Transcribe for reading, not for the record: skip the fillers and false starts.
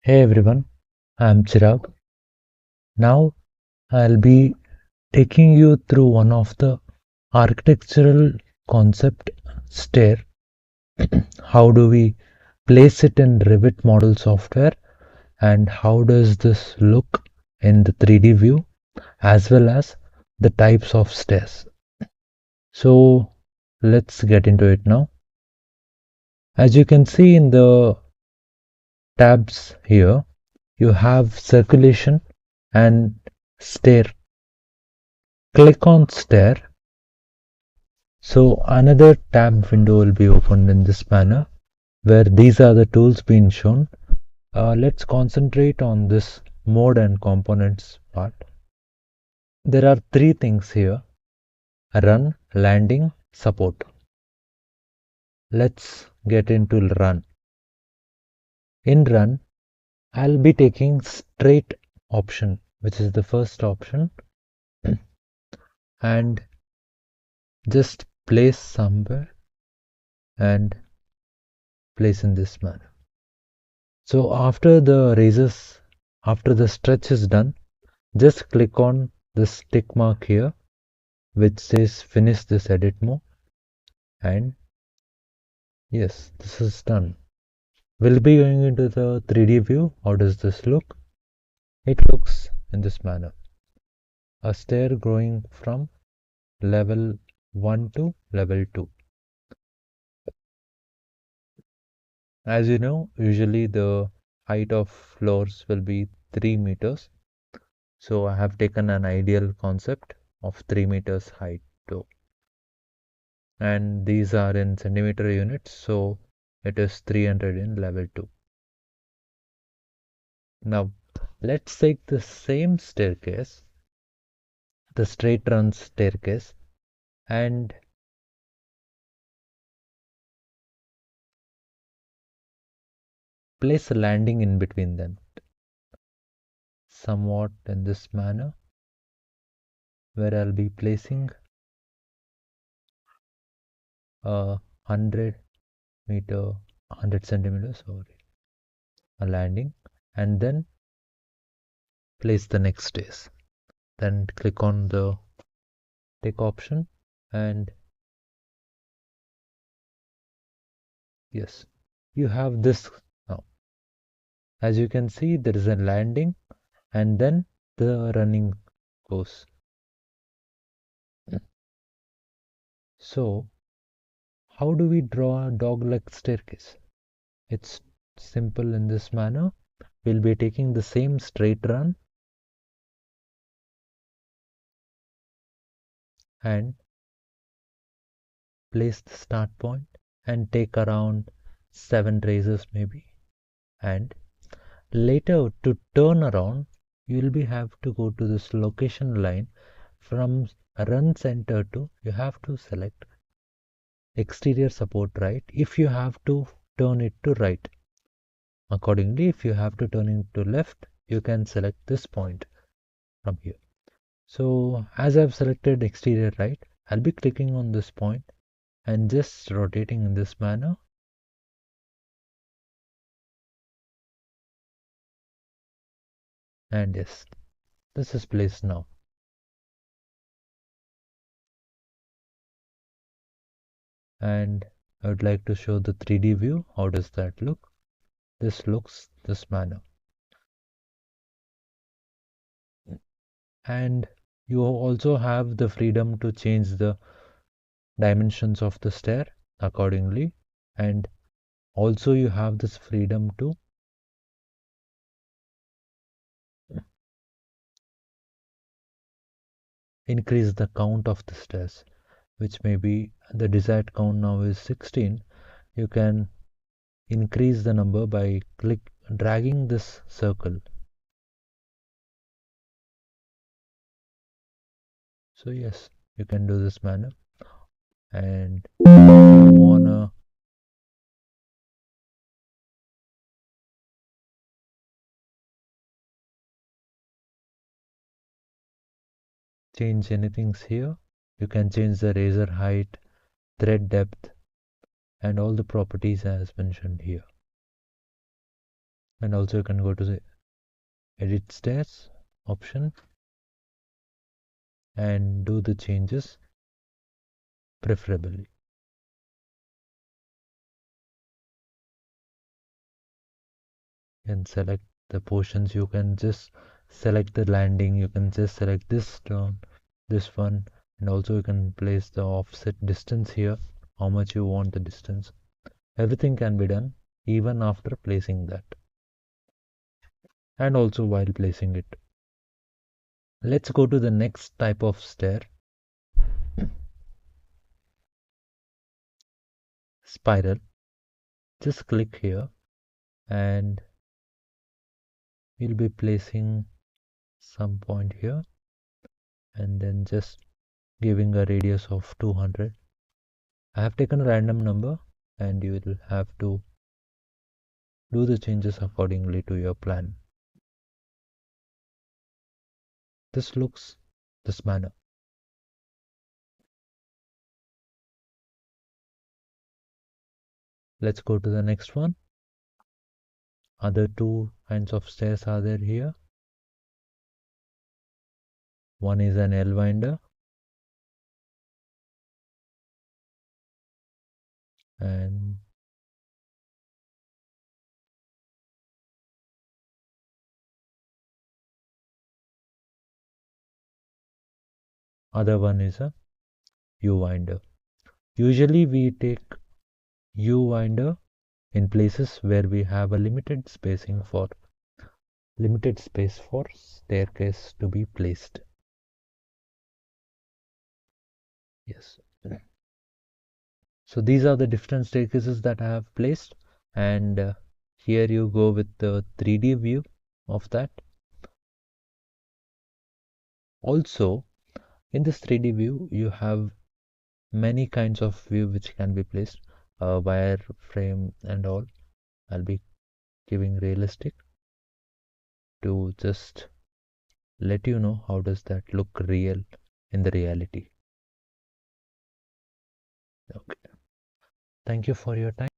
Hey everyone, I'm Chirag. Now I'll be taking you through one of the architectural concept stair. How do we place it in Revit model software and how does this look in the 3D view as well as the types of stairs. So let's get into it now. As you can see in the tabs here, you have circulation and stair. Click on stair. So another tab window will be opened in this manner where these are the tools being shown. Let's concentrate on this mode and components part. There are three things here: run, landing, support. Let's get into run. In run, I'll be taking straight option, which is the first option, and just place somewhere and place in this manner. So after the stretch is done, just click on this tick mark here which says finish this edit mode, and yes, this is done. We'll be going into the 3D view. How does this look? It looks in this manner: a stair growing from level 1 to level 2. As you know, usually the height of floors will be 3 meters. So I have taken an ideal concept of 3 meters height too. And these are in centimeter units, so it is 300 in level 2. Now let's take the same staircase, the straight run staircase, and place a landing in between them, somewhat in this manner, where I'll be placing a 100 centimeters, a landing, and then place the next stairs. Then click on the tick option, and yes, you have this now. As you can see, there is a landing and then the running goes. So how do we draw a dog-leg staircase? It's simple in this manner. We'll be taking the same straight run and place the start point and take around 7 traces maybe, and later to turn around you'll be have to go to this location line. From run center to, you have to select exterior support right if you have to turn it to right. Accordingly, if you have to turn it to left, you can select this point from here. So as I've selected exterior right, I'll be clicking on this point and just rotating in this manner. And yes, this is placed now. And I would like to show the 3D view. How does that look? This looks this manner. And you also have the freedom to change the dimensions of the stair accordingly, and also you have this freedom to increase the count of the stairs, which may be the desired count now is 16. You can increase the number by dragging this circle. So yes, you can do this manner, and if you wanna change anything here, you can change the razor height, thread depth, and all the properties as mentioned here. And also you can go to the edit stairs option and do the changes preferably. And select the portions. You can just select the landing, you can just select this stone, this one, and also you can place the offset distance here, how much you want the distance. Everything can be done even after placing that, and also while placing it. Let's go to the next type of stair, spiral. Just click here and we'll be placing some point here and then just giving a radius of 200. I have taken a random number and you will have to do the changes accordingly to your plan. This looks this manner. Let's go to the next one. Other two kinds of stairs are there here. One is an L winder and other one is a U winder. Usually we take U winder in places where we have a limited space for staircase to be placed. Yes. So these are the different staircases that I have placed, and here you go with the 3D view of that. Also, in this 3D view, you have many kinds of view which can be placed, wire frame and all. I'll be giving realistic to just let you know how does that look real in the reality. Okay. Thank you for your time.